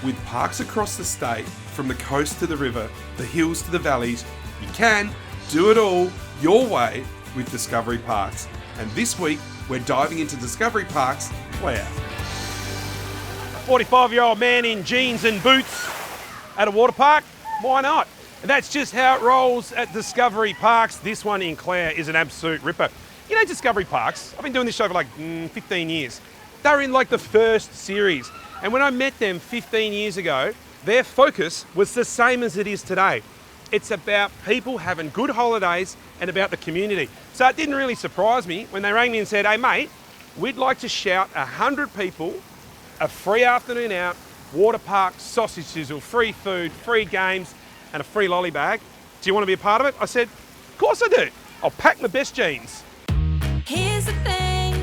With parks across the state, from the coast to the river, the hills to the valleys, you can do it all your way with Discovery Parks. And this week, we're diving into Discovery Parks, Clare. 45-year-old man in jeans and boots at a water park? Why not? And that's just how it rolls at Discovery Parks. This one in Clare is an absolute ripper. You know Discovery Parks, I've been doing this show for like 15 years. They're in like the first series. And when I met them 15 years ago, their focus was the same as it is today. It's about people having good holidays and about the community. So it didn't really surprise me when they rang me and said, hey mate, we'd like to shout 100 people a free afternoon out, water park, sausage sizzle, free food, free games, and a free lolly bag. Do you want to be a part of it? I said, of course I do. I'll pack my best jeans. Here's the thing,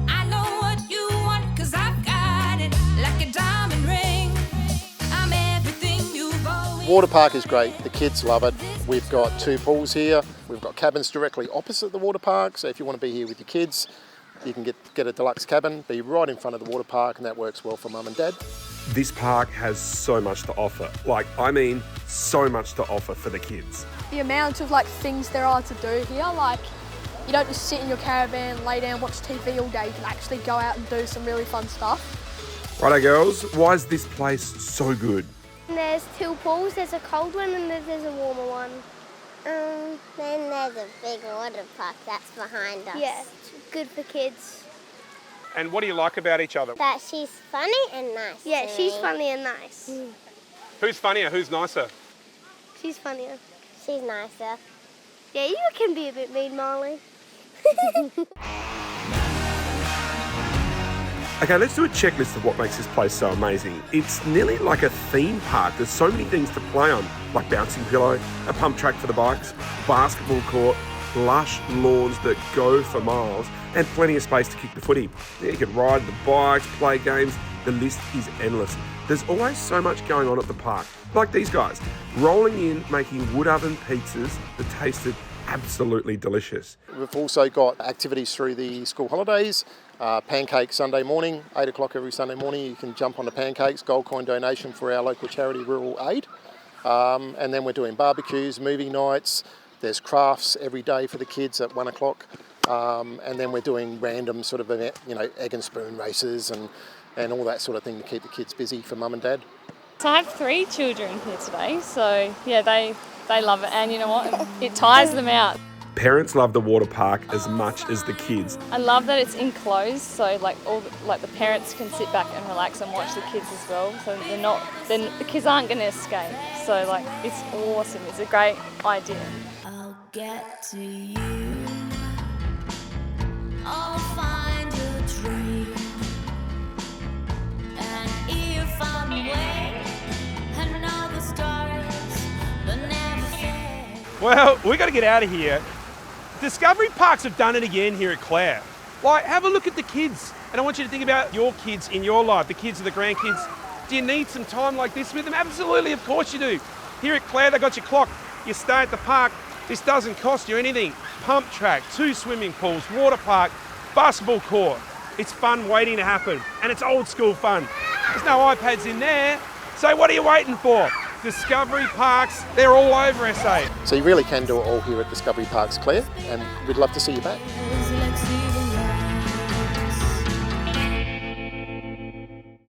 I know what you want, 'cause I've got it like a diamond ring. I'm everything you've always Water park is great, the kids love it. We've got 2 pools here, we've got cabins directly opposite the water park, so if you want to be here with your kids, you can get a deluxe cabin, be right in front of the water park, and that works well for mum and dad. This park has so much to offer. So much to offer for the kids. The amount of things there are to do here, you don't just sit in your caravan, lay down, watch TV all day. You can actually go out and do some really fun stuff. Righto girls, why is this place so good? There's 2 pools, there's a cold one and there's a warmer one. Then there's a big water park that's behind us. Yeah, it's good for kids. And what do you like about each other? That she's funny and nice. Yeah, to she's me. funny and nice. Who's funnier, who's nicer? She's funnier. She's nicer. Yeah, you can be a bit mean, Marley. Okay, let's do a checklist of what makes this place so amazing. It's nearly like a theme park. There's so many things to play on, like bouncing pillow, a pump track for the bikes, basketball court, lush lawns that go for miles, and plenty of space to kick the footy. You can ride the bikes, play games, the list is endless. There's always so much going on at the park, like these guys, rolling in, making wood oven pizzas that tasted absolutely delicious. We've also got activities through the school holidays, pancake Sunday morning, 8 o'clock every Sunday morning. You can jump on the pancakes, gold coin donation for our local charity Rural Aid. And then we're doing barbecues, movie nights. There's crafts every day for the kids at 1 o'clock. And then we're doing random sort of event, egg and spoon races and all that sort of thing to keep the kids busy for mum and dad. So I have 3 children here today, so yeah, they love it, and you know what, it tires them out. Parents love the water park as much as the kids. I love that it's enclosed, so the parents can sit back and relax and watch the kids as well, so the kids aren't going to escape. So it's awesome. It's a great idea. I'll get to you. I'll find your dream. And if I'm away, another stories that never fade. Well, we got to get out of here. Discovery Parks have done it again here at Clare. Have a look at the kids. And I want you to think about your kids in your life, the kids and the grandkids. Do you need some time like this with them? Absolutely, of course you do. Here at Clare, they got your clock. You stay at the park. This doesn't cost you anything. Pump track, 2 swimming pools, water park, basketball court. It's fun waiting to happen. And it's old school fun. There's no iPads in there. So what are you waiting for? Discovery Parks, they're all over SA. So you really can do it all here at Discovery Parks Clare, and we'd love to see you back.